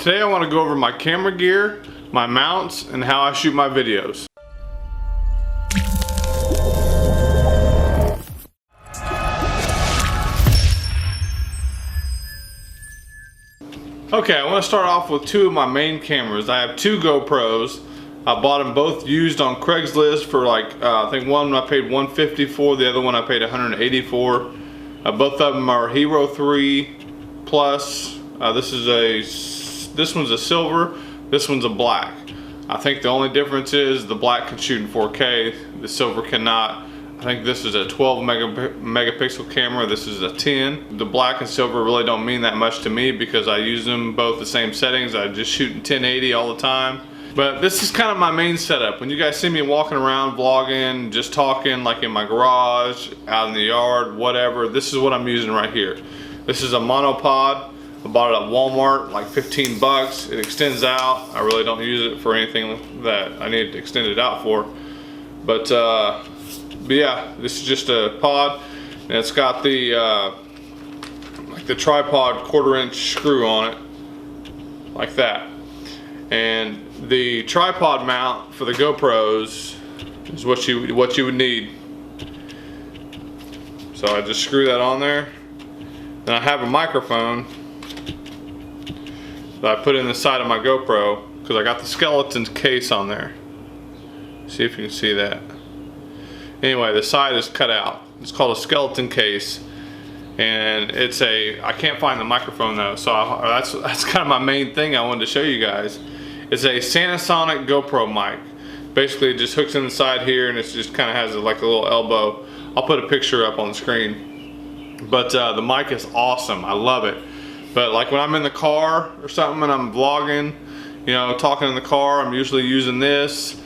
Today I want to go over my camera gear, my mounts, and how I shoot my videos. Okay, I want to start off with two of my main cameras. I have two GoPros. I bought them both used on Craigslist for like, I think one I paid $150 for, the other one I paid $180 for. Both of them are Hero 3 Plus. This one's a silver, this one's a black. I think the only difference is the black can shoot in 4K, the silver cannot. I think this is a 12 megapixel camera, this is a 10. The black and silver really don't mean that much to me because I use them both the same settings. I just shoot in 1080 all the time. But this is kind of my main setup. When you guys see me walking around vlogging, just talking like in my garage, out in the yard, whatever, this is what I'm using right here. This is a Monopod. I bought it at Walmart, like 15 bucks. It extends out. I really don't use it for anything that I need to extend it out for. But yeah, this is just a pod, and it's got the like the tripod 1/4-inch screw on it, like that. And the tripod mount for the GoPros is what you would need. So I just screw that on there. Then I have a microphone that I put in the side of my GoPro because I got the skeleton case on there. See if you can see that. Anyway, the side is cut out. It's called a skeleton case, and it's I can't find the microphone though, so that's kind of my main thing I wanted to show you guys. It's a Sanasonic GoPro mic. Basically, it just hooks in the side here, and it just kind of has like a little elbow. I'll put a picture up on the screen. But the mic is awesome. I love it. But like when I'm in the car or something and I'm vlogging, you know, talking in the car, I'm usually using this.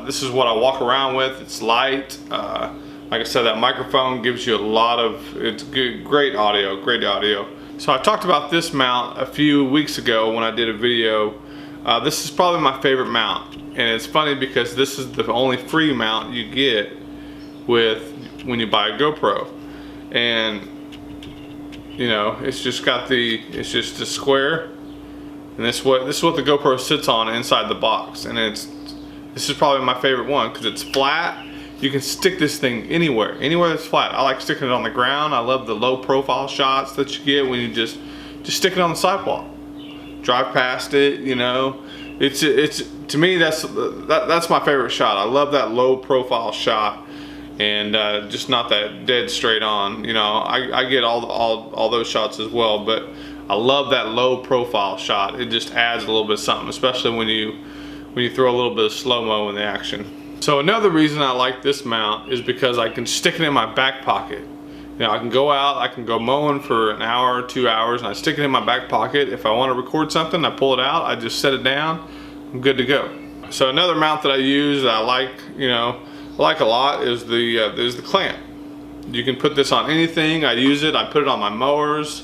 This is what I walk around with. It's light. Like I said, that microphone gives you a lot of, it's good, great audio, great audio. So I talked about this mount a few weeks ago when I did a video. This is probably my favorite mount, and it's funny because this is the only free mount you get when you buy a GoPro. And you know, it's just got it's just a square, and this is what the GoPro sits on inside the box. And this is probably my favorite one because it's flat. You can stick this thing anywhere that's flat. I like sticking it on the ground. I love the low profile shots that you get when you just stick it on the sidewalk. Drive past it, you know. It's to me that's my favorite shot. I love that low profile shot, and just not that dead straight on. You know, I get all those shots as well, but I love that low profile shot. It just adds a little bit of something, especially when you throw a little bit of slow-mo in the action. So another reason I like this mount is because I can stick it in my back pocket. You know, I can go out, I can go mowing for an hour, 2 hours, and I stick it in my back pocket. If I want to record something, I pull it out, I just set it down, I'm good to go. So another mount that I use that I like, you know, a lot is the clamp. You can put this on anything. I use it, I put it on my mowers,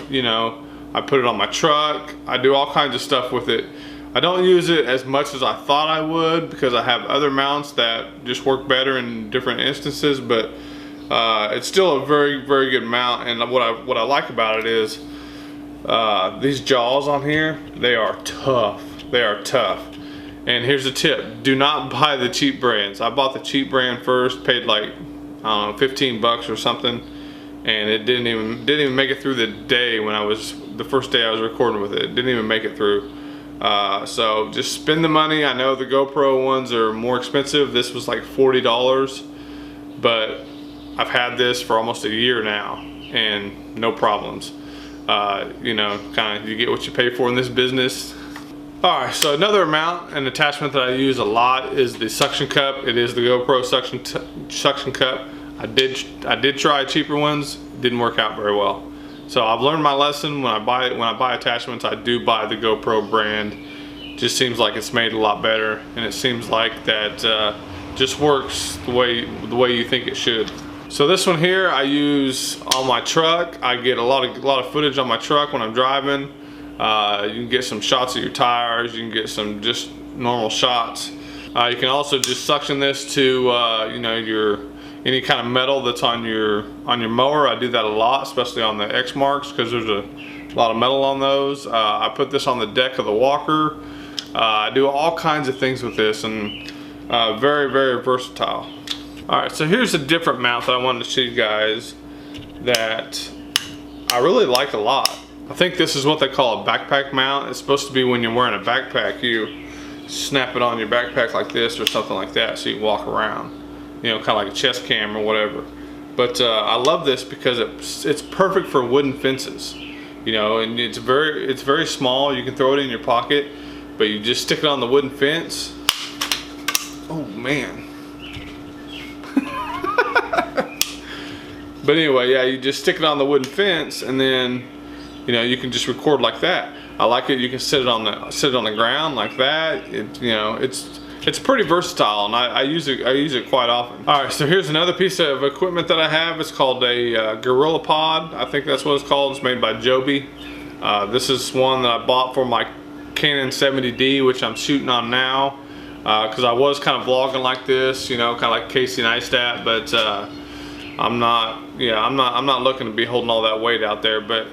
you know, I put it on my truck. I do all kinds of stuff with it. I don't use it as much as I thought I would because I have other mounts that just work better in different instances, but it's still a very, very good mount. And what I like about it is these jaws on here, they are tough. They are tough. And here's a tip: do not buy the cheap brands. I bought the cheap brand first, paid like, I don't know, 15 bucks or something, and it didn't even make it through the day the first day I was recording with it. It didn't even make it through. So just spend the money. I know the GoPro ones are more expensive. This was like $40, but I've had this for almost a year now and no problems. You know, kind of, you get what you pay for in this business. Alright, so another mount and attachment that I use a lot is the suction cup. It is the GoPro suction cup. I did try cheaper ones, didn't work out very well. So I've learned my lesson. When I buy attachments, I do buy the GoPro brand. Just seems like it's made a lot better, and it seems like that just works the way you think it should. So this one here I use on my truck. I get a lot of footage on my truck when I'm driving. You can get some shots of your tires. You can get some just normal shots. You can also just suction this to you know, any kind of metal that's on your mower. I do that a lot, especially on the X marks, because there's A lot of metal on those. I put this on the deck of the walker. I do all kinds of things with this, and very, very versatile. Alright, so here's a different mount that I wanted to show you guys that I really like a lot. I think this is what they call a backpack mount. It's supposed to be when you're wearing a backpack, you snap it on your backpack like this or something like that so you can walk around. You know, kind of like a chest cam or whatever. But I love this because it's perfect for wooden fences. You know, and it's very small. You can throw it in your pocket, but you just stick it on the wooden fence. Oh man. But anyway, yeah, you just stick it on the wooden fence, and then you know you can just record like that. I like it. You can sit it on the ground like that. You know, it's pretty versatile, and I use it quite often. All right, so here's another piece of equipment that I have. It's called a Gorilla Pod. I think that's what it's called. It's made by Joby. This is one that I bought for my Canon 70D, which I'm shooting on now, because I was kind of vlogging like this, you know, kind of like Casey Neistat, but I'm not looking to be holding all that weight out there. But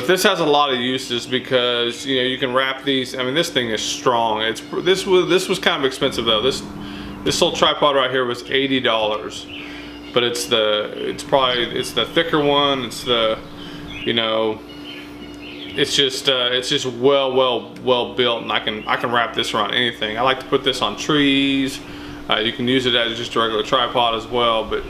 this has a lot of uses because, you know, you can wrap these. I mean, this thing is strong. This was kind of expensive though. This whole tripod right here was $80, but it's the thicker one. It's the, you know, it's just well built, and I can wrap this around anything. I like to put this on trees. You can use it as just a regular tripod as well, but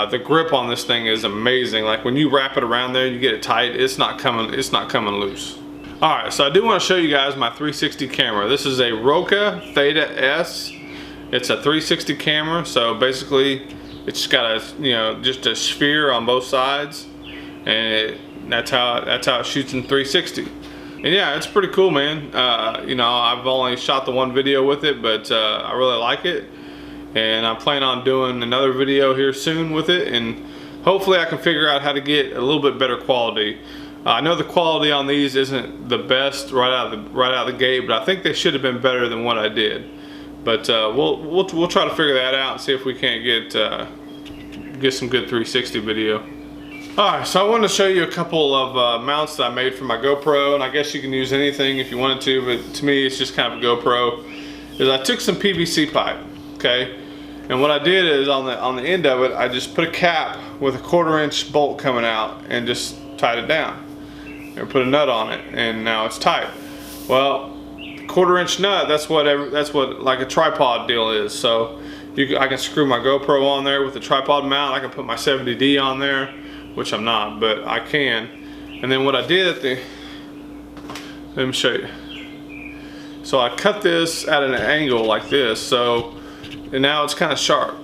the grip on this thing is amazing. Like when you wrap it around there, you get it tight. It's not coming loose. All right, so I do want to show you guys my 360 camera. This is a Roca Theta S. It's a 360 camera, so basically it's got just a sphere on both sides, and that's how it shoots in 360. And yeah, it's pretty cool, man. You know, I've only shot the one video with it, but I really like it. And I plan on doing another video here soon with it, and hopefully I can figure out how to get a little bit better quality. I know the quality on these isn't the best right out of the gate, but I think they should have been better than what I did. But we'll try to figure that out and see if we can't get some good 360 video. Alright, so I wanted to show you a couple of mounts that I made for my GoPro, and I guess you can use anything if you wanted to, but to me it's just kind of a GoPro. Is I took some PVC pipe. Okay, and what I did is on the end of it, I just put a cap with a 1/4 inch bolt coming out and just tied it down and put a nut on it, and now it's tight. Well, the 1/4 inch nut, that's what like a tripod deal is. So I can screw my GoPro on there with the tripod mount. I can put my 70D on there, which I'm not, but I can. And then what I did let me show you. So I cut this at an angle like this, and now it's kind of sharp.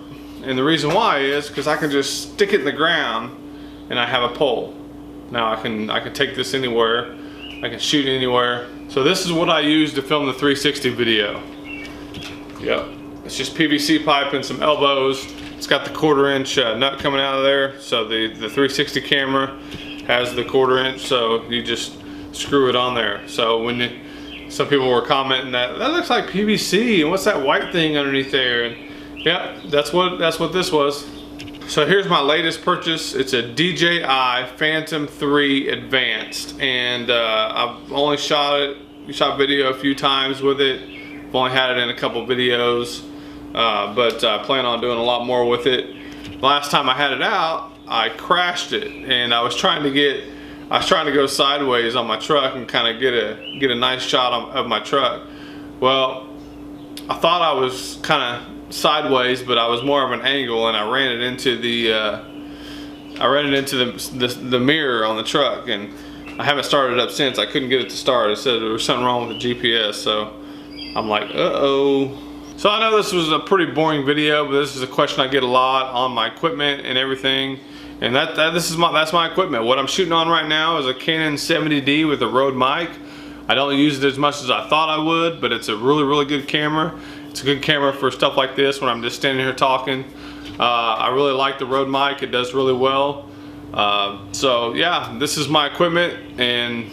And the reason why is because I can just stick it in the ground and I have a pole. Now I can take this anywhere. I can shoot anywhere. So this is what I use to film the 360 video. Yep, it's just PVC pipe and some elbows. It's got the 1/4 inch nut coming out of there. So the 360 camera has the 1/4 inch, so you just screw it on there. So some people were commenting that looks like PVC, and what's that white thing underneath there? And yeah, that's what this was. So here's my latest purchase. It's a DJI Phantom 3 Advanced, and I've only shot video a few times with it. I've only had it in a couple videos, but I plan on doing a lot more with it. Last time I had it out, I crashed it, and I was trying to go sideways on my truck and kind of get a nice shot of my truck. Well, I thought I was kind of sideways, but I was more of an angle, and I ran it into the mirror on the truck, and I haven't started it up since. I couldn't get it to start. It said there was something wrong with the GPS, so I'm like, uh-oh. So I know this was a pretty boring video, but this is a question I get a lot on my equipment and everything. And that's my equipment. What I'm shooting on right now is a Canon 70D with a Rode mic. I don't use it as much as I thought I would, but it's a really good camera. It's a good camera for stuff like this when I'm just standing here talking. I really like the Rode mic. It does really well. So yeah, this is my equipment, and